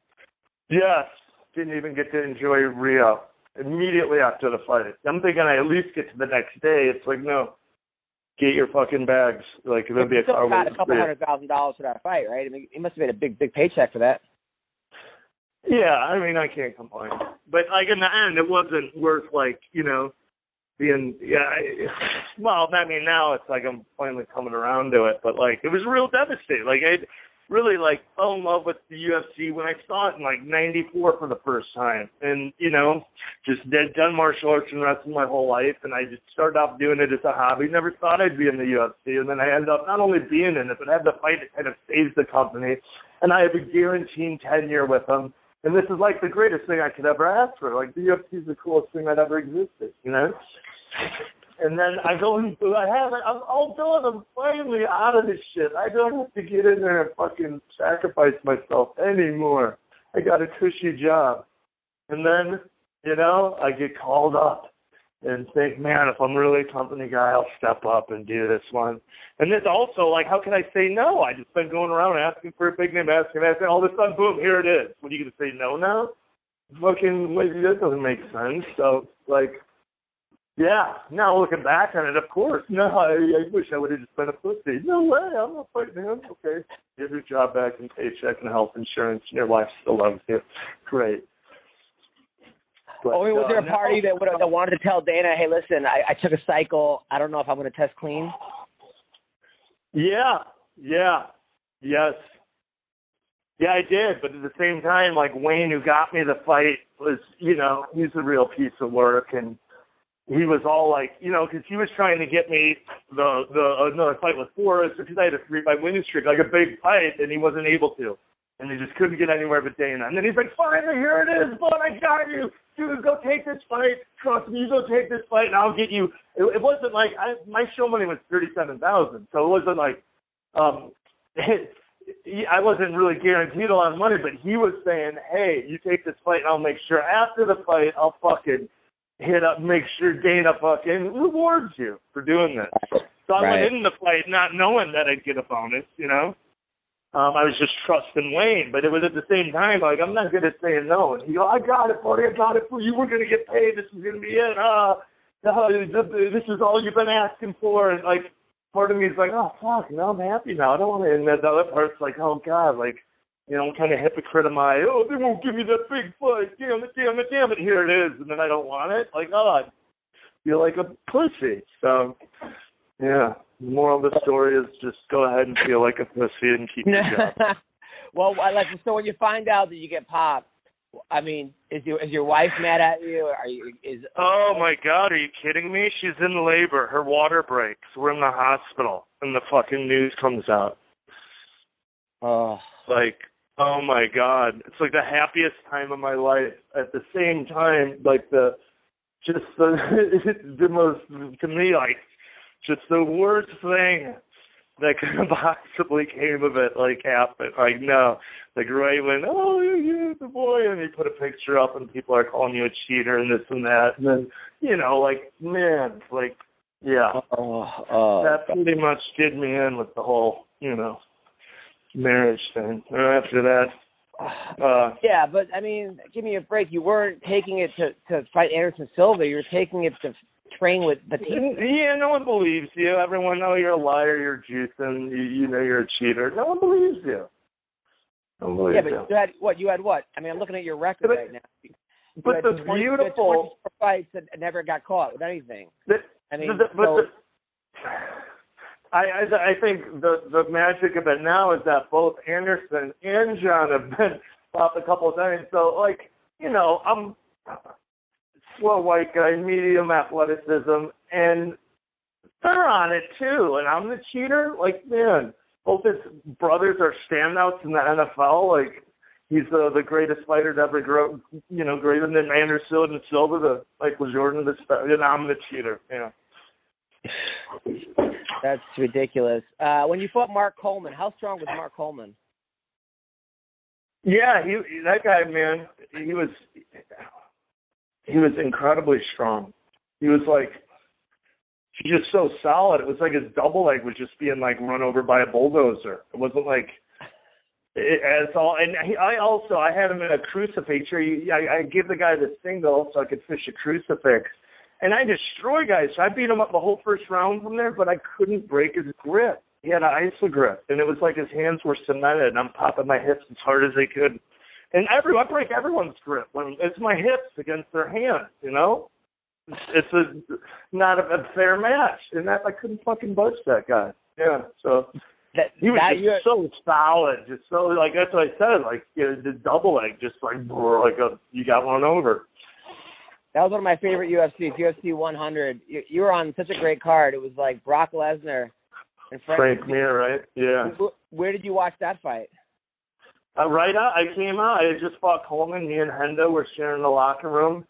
Speaker 4: Yes. Didn't even get to enjoy Rio immediately after the fight. I'm thinking I at least get to the next day. It's like, no. Get your fucking bags. Like, it'll be a car.
Speaker 3: You got a couple $100,000 for that fight, right? I mean, he must have made a big paycheck for that.
Speaker 4: Yeah, I mean, I can't complain. But, like, in the end, it wasn't worth, like, you know, being, well, I mean, now it's like I'm finally coming around to it. But, like, it was real devastating. Like, I really, like, fell in love with the UFC when I saw it in, like, 94 for the first time. And, you know, just done martial arts and wrestling my whole life. And I just started off doing it as a hobby. Never thought I'd be in the UFC. And then I ended up not only being in it, but I had the fight that kind of saves the company. And I have a guaranteed tenure with them. And this is, like, the greatest thing I could ever ask for. Like, the UFC is the coolest thing that ever existed, you know? And then I go and I have it. I'm all done. I'm finally out of this shit. I don't have to get in there and fucking sacrifice myself anymore. I got a cushy job. And then, you know, I get called up and think, man, if I'm really a company guy, I'll step up and do this one. And it's also like, how can I say no? I just been going around asking for a big name, asking, all of a sudden, boom, here it is. What are you going to say no now? Fucking, that doesn't make sense. So, like, yeah, now looking back on it, of course. No, I wish I would have just been a pussy. No way, I'm not fighting him. Okay, get your job back and paycheck and health insurance, and your wife still loves you. Great. But,
Speaker 3: was there a party that wanted to tell Dana, hey, listen, I took a cycle. I don't know if I'm going to test clean?
Speaker 4: Yes. Yeah, I did. But at the same time, like, Wayne, who got me the fight, was, you know, he's a real piece of work, and he was all like, you know, because he was trying to get me another fight with Forrest because I had a 3-fight winning streak, like a big fight, and he wasn't able to. And he just couldn't get anywhere but Dana. And then he's like, finally, here it is, bud, I got you. Dude, go take this fight. Trust me, you go take this fight, and I'll get you. It wasn't like, my show money was $37,000, so it wasn't like, I wasn't really guaranteed a lot of money, but he was saying, hey, you take this fight, and I'll make sure after the fight, I'll fucking hit up, make sure Dana fucking rewards you for doing this. So I went into the fight not knowing that I'd get a bonus, you know. I was just trusting Wayne, but it was at the same time, like, I'm not good at saying no. And he go, I got it, buddy, I got it for you. We're going to get paid. This is going to be it. This is all you've been asking for. And, like, part of me is like, oh, fuck, no, I'm happy now. I don't want to. And the other part's like, oh, God, like, you know, I'm kind of hypocrite of my, oh, they won't give me that big fight. Damn it, here it is. And then I don't want it. Like, oh, I feel like a pussy. So, yeah. The moral of the story is just go ahead and feel like a pussy and keep your job.
Speaker 3: Well, so when you find out that you get popped, I mean, is your wife mad at you?
Speaker 4: Oh my God, are you kidding me? She's in labor. Her water breaks. We're in the hospital, and the fucking news comes out.
Speaker 3: Oh.
Speaker 4: Like, oh my God, it's like the happiest time of my life. At the same time, like the most, to me, like, just the worst thing that could have possibly came of it, like, happened. Like, no. Like, right when, oh, yeah, the boy, and they put a picture up and people are calling you a cheater and this and that. And then, you know, like, man, like, yeah. That pretty much did me in with the whole, you know, marriage thing. And after that,
Speaker 3: yeah, but, I mean, give me a break. You weren't taking it to fight Anderson Silva. You were taking it to train with Batista.
Speaker 4: Yeah, no one believes you. Everyone knows you're a liar, you're juicing, you know you're a cheater. No one believes you. No one believes you.
Speaker 3: But you had what? I mean, I'm looking at your record right now.
Speaker 4: But the beautiful...
Speaker 3: 24 fights that never got caught with anything. I
Speaker 4: think the magic of it now is that both Anderson and John have been popped a couple of times. So, like, you know, I'm slow white guy, medium athleticism, and they're on it too. And I'm the cheater. Like, man, both his brothers are standouts in the NFL. Like, he's the greatest fighter to ever grow, you know, greater than Anderson and Silva, the Michael Jordan. And I'm the cheater. Yeah.
Speaker 3: That's ridiculous. When you fought Mark Coleman, how strong was Mark Coleman?
Speaker 4: Yeah, that guy, man, he was incredibly strong. He was like, he's just so solid. It was like his double leg was just being like run over by a bulldozer. It wasn't like it's all. And I had him in a crucifix. I give the guy the single so I could fish a crucifix, and I destroy guys. So I beat him up the whole first round from there, but I couldn't break his grip. He had an iso grip, and it was like his hands were cemented. And I'm popping my hips as hard as they could. And I break everyone's grip. It's my hips against their hands, you know? It's not a fair match. And I couldn't fucking budge that guy. Yeah, so he was just so solid. Just so, like, that's what I said. Like, you know, the double leg, just like you got one over.
Speaker 3: That was one of my favorite UFCs, UFC 100. You were on such a great card. It was like Brock Lesnar and
Speaker 4: Frank Mir, right? Yeah.
Speaker 3: Where did you watch that fight?
Speaker 4: Right out, I came out. I had just fought Coleman. Me and Hendo were sharing the locker room.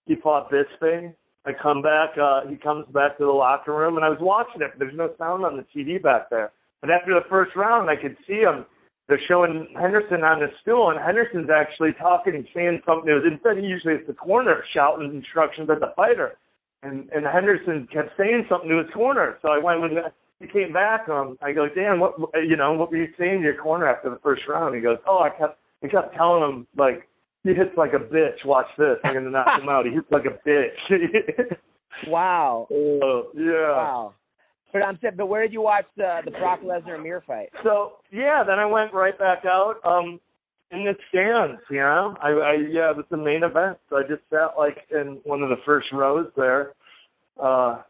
Speaker 4: He fought Bisping. I come back. He comes back to the locker room, and I was watching it. There's no sound on the TV back there. But after the first round, I could see him. They're showing Henderson on the stool, and Henderson's actually talking and saying something. Instead, usually it's the corner shouting instructions at the fighter. And Henderson kept saying something to his corner. So I went when he came back. I go, Dan, what were you saying to your corner after the first round? He goes, I kept telling him, like, he hits like a bitch. Watch this. I'm going to knock him out. He hits like a bitch.
Speaker 3: Wow.
Speaker 4: Yeah.
Speaker 3: Wow. But where did you watch the Brock Lesnar and Mir fight?
Speaker 4: So, yeah, then I went right back out in the stands, you know. It was the main event. So I just sat, like, in one of the first rows there by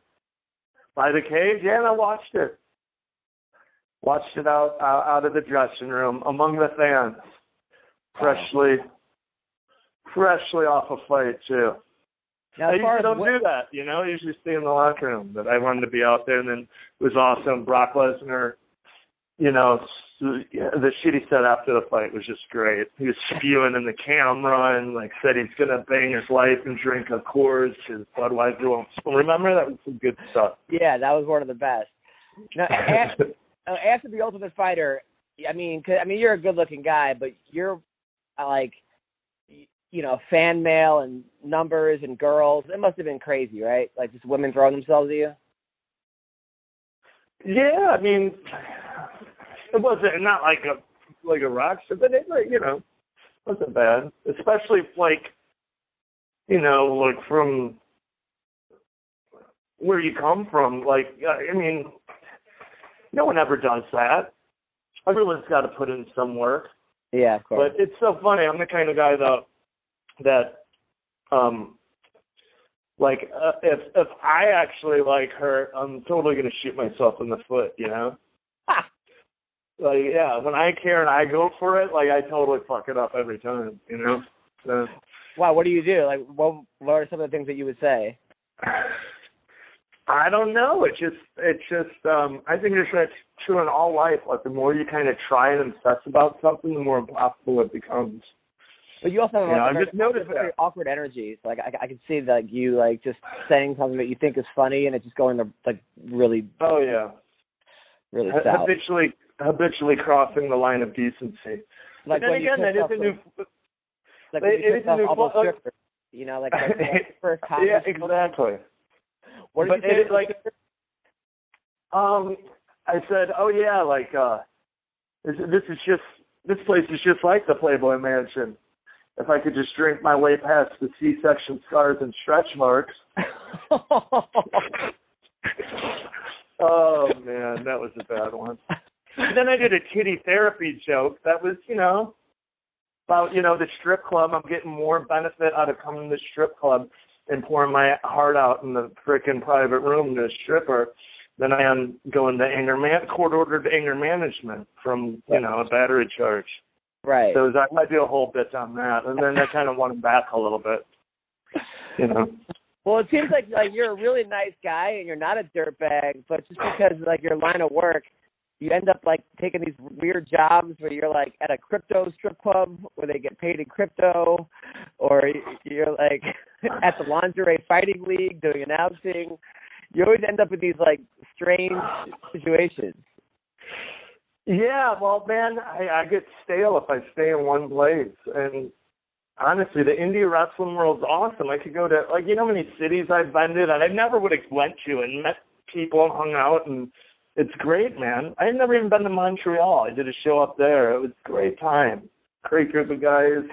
Speaker 4: the cage. Yeah, and I watched it. Watched it out of the dressing room among the fans. Freshly off a fight, too.
Speaker 3: Now,
Speaker 4: I usually don't do that, you know. I usually stay in the locker room. But I wanted to be out there, and then it was awesome. Brock Lesnar, you know, the shit he said after the fight was just great. He was spewing in the camera and, like, said he's going to bang his life and drink a Coors because Budweiser won't. Remember? That was some good stuff.
Speaker 3: Yeah, that was one of the best. Now, after The Ultimate Fighter, I mean, you're a good-looking guy, but you're, like, you know, fan mail and numbers and girls. It must have been crazy, right? Like, just women throwing themselves at you?
Speaker 4: Yeah, I mean, it wasn't not like a rock star, but it, like, you know, wasn't bad. Especially, like, you know, like, from where you come from. Like, I mean, no one ever does that. Everyone's got to put in some work.
Speaker 3: Yeah, of course.
Speaker 4: But it's so funny. I'm the kind of guy, though, that like if I actually like her, I'm totally gonna shoot myself in the foot, you know. Like, yeah, when I care and I go for it, like I totally fuck it up every time, you know. So,
Speaker 3: wow, what do you do? Like, what are some of the things that you would say?
Speaker 4: I don't know. It's just. I think it's true in all life. Like, the more you kind of try and obsess about something, the more impossible it becomes.
Speaker 3: But you also have
Speaker 4: I've just noticed
Speaker 3: very awkward energies. Like, I can see like you like just saying something that you think is funny, and it's just going to like really.
Speaker 4: Oh yeah.
Speaker 3: Really south.
Speaker 4: Habitually crossing the line of decency.
Speaker 3: Like,
Speaker 4: then again, that is a new.
Speaker 3: Like when you piss off all those strippers, you know, like first time.
Speaker 4: Yeah, exactly.
Speaker 3: What did you say?
Speaker 4: Like, I said, oh yeah, like this place is just like the Playboy Mansion. If I could just drink my way past the C-section scars and stretch marks. Oh man, that was a bad one. Then I did a kitty therapy joke that was, about, the strip club. I'm getting more benefit out of coming to the strip club and pouring my heart out in the frickin' private room to a stripper than I am going to court-ordered anger management from, a battery charge.
Speaker 3: Right.
Speaker 4: So I do a whole bit on that, and then I kind of want him back a little bit,
Speaker 3: Well, it seems like you're a really nice guy and you're not a dirtbag, but just because like your line of work, you end up like taking these weird jobs where you're like at a crypto strip club where they get paid in crypto, or you're like at the lingerie fighting league doing announcing. You always end up in these like strange situations.
Speaker 4: Yeah, well, man, I get stale if I stay in one place, and honestly, the indie wrestling world's awesome. I could go to, like, how many cities I've been to that I never would have went to and met people and hung out, and it's great, man. I had never even been to Montreal. I did a show up there. It was a great time. Great group of guys.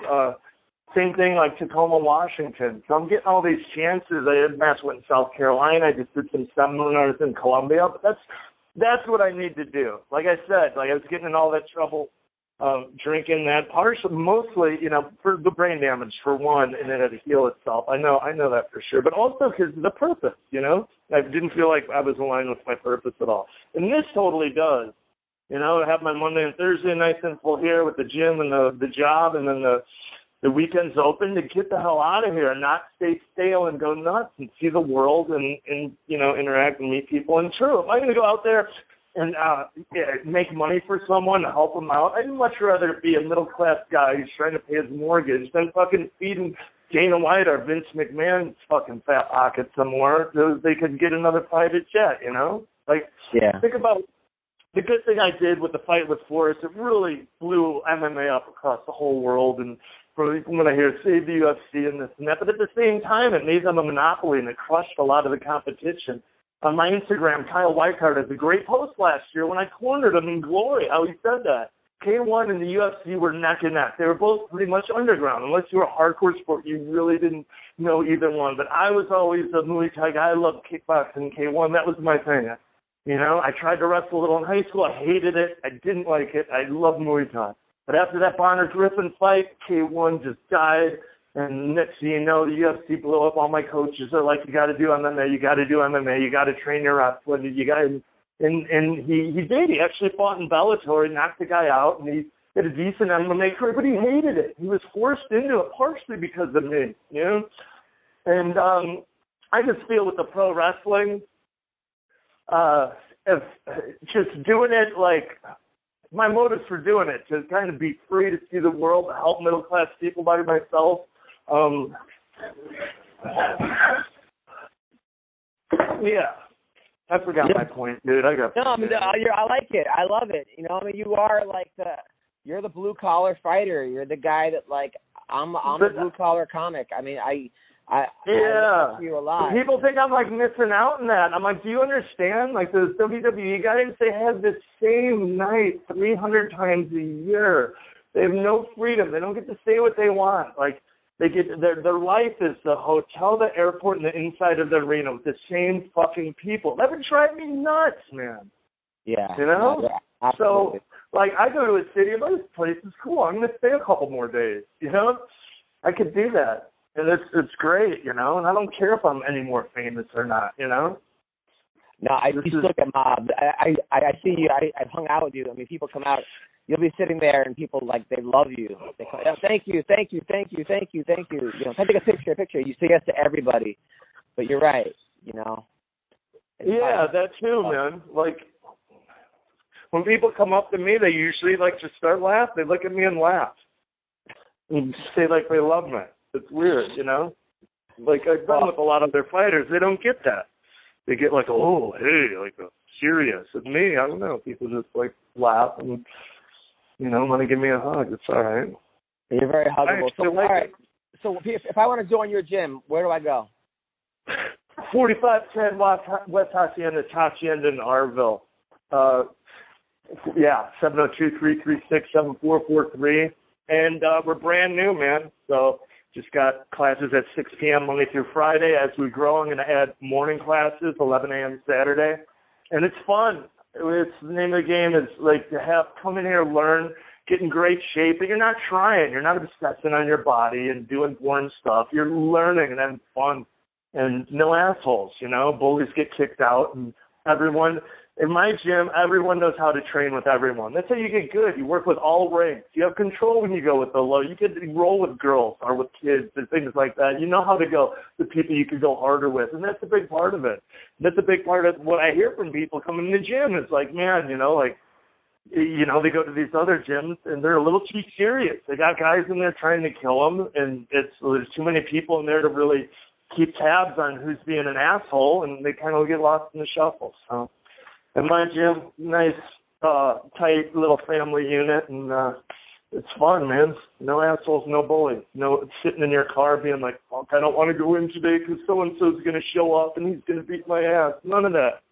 Speaker 4: Same thing like Tacoma, Washington. So I'm getting all these chances. I had matched in South Carolina. I just did some seminars in Columbia. But that's what I need to do. Like I said, like I was getting in all that trouble drinking that, mostly, for the brain damage for one, and it had to heal itself. I know that for sure. But also because of the purpose, I didn't feel like I was aligned with my purpose at all. And this totally does. I have my Monday and Thursday nights in full here with the gym and the job, and then the weekends open to get the hell out of here and not stay stale and go nuts and see the world and interact and meet people. And true, if I'm going to go out there and make money for someone to help them out, I'd much rather be a middle-class guy who's trying to pay his mortgage than fucking feeding Dana White or Vince McMahon's fucking fat pocket some more so they could get another private jet, Like,
Speaker 3: yeah.
Speaker 4: Think about the good thing I did with the fight with Forrest. It really blew MMA up across the whole world, and when I hear save the UFC and this and that, but at the same time, it made them a monopoly and it crushed a lot of the competition. On my Instagram, Kyle Weikart has a great post last year when I cornered him in glory, how he said that. K1 and the UFC were neck and neck. They were both pretty much underground. Unless you were a hardcore sport, you really didn't know either one. But I was always a Muay Thai guy. I loved kickboxing, K1. That was my thing. I tried to wrestle a little in high school. I hated it. I didn't like it. I loved Muay Thai. But after that Bonnar-Griffin fight, K1 just died. And next thing you know, the UFC blew up. All my coaches are like, you got to do MMA, you got to do MMA, you got to train your wrestling. And he did. He actually fought in Bellator. He knocked the guy out, and he had a decent MMA career, but he hated it. He was forced into it partially because of me, And I just feel with the pro wrestling, if just doing it like, my motives for doing it, to kind of be free to see the world, to help middle-class people like myself. Yeah. I forgot my point, dude. I
Speaker 3: like it. I love it. You are like you're the blue-collar fighter. You're the guy that, like, I'm the blue-collar comic. I mean, I like you a lot.
Speaker 4: People think I'm like missing out on that. I'm like, do you understand? Like those WWE guys, they have the same night 300 times a year. They have no freedom. They don't get to say what they want. Like they get their life is the hotel, the airport, and the inside of the arena with the same fucking people. That would drive me nuts, man.
Speaker 3: Yeah.
Speaker 4: Yeah, so like I go to a city, this place is cool. I'm gonna stay a couple more days. I could do that. And it's great, you know, and I don't care if I'm any more famous or not, you know.
Speaker 3: No, I used to look at Mob. I see you. I've hung out with you. I mean, people come out. You'll be sitting there, and people, like, they love you. They call, oh, thank you. You know, can I take a picture? You say yes to everybody. But you're right, you know.
Speaker 4: Yeah, that too, man. Like, when people come up to me, they usually, like, just start laughing. They look at me and laugh. And say, like, they love me. It's weird, you know. Like, I've done with a lot of their fighters. They don't get that. They get like, oh, hey, like, serious. With me, I don't know. People just, like, laugh and, you know, want to give me a hug. It's all right.
Speaker 3: You're very huggable. So, all right. So if I want to join your gym, where do I go?
Speaker 4: 4510 West Hacienda in Arville. 702-336-7443. And we're brand new, man. So just got classes at 6 p.m. Monday through Friday. As we grow, I'm going to add morning classes, 11 a.m. Saturday. And it's fun. It's the name of the game is like to come in here, learn, get in great shape. But you're not trying. You're not obsessing on your body and doing boring stuff. You're learning and having fun. And no assholes, you know. Bullies get kicked out. And everyone, in my gym, everyone knows how to train with everyone. That's how you get good. You work with all ranks. You have control when you go with the low. You can roll with girls or with kids and things like that. You know how to go with people you can go harder with, and that's a big part of it. That's a big part of what I hear from people coming in the gym. It's like, man, you know, like, you know, they go to these other gyms and they're a little too serious. They got guys in there trying to kill them, and there's too many people in there to really keep tabs on who's being an asshole, and they kind of get lost in the shuffle. So. In my gym, nice, tight little family unit, and it's fun, man. No assholes, no bullies. No sitting in your car being like, oh, I don't want to go in today because so-and-so's going to show up and he's going to beat my ass. None of that.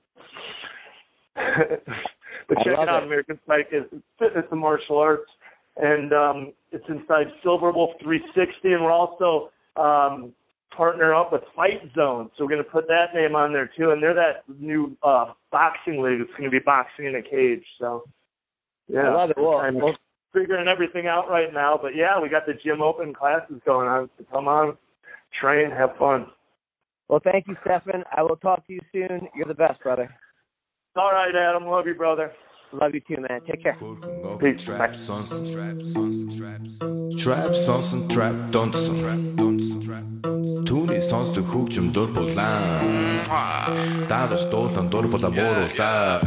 Speaker 4: But check it out, American Psych is fitness and martial arts, and it's inside Silver Wolf 360, and we're also partner up with Fight Zone, so we're going to put that name on there too, and they're that new boxing league. It's going to be boxing in a cage, so yeah, I love it. Well, I'm figuring everything out right now, but yeah, we got the gym open, classes going on, so come on, train, have fun.
Speaker 3: Well, thank you, Stephan. I will talk to you soon. You're the best, brother.
Speaker 4: All right, Adam. Love you, brother.
Speaker 3: Love you too, man. Take care.
Speaker 4: Peace.
Speaker 1: Trap сонсон trap донсон түүний сонсдог хөгжим дур булаа даадаж дуулан дур булаа мууруулаа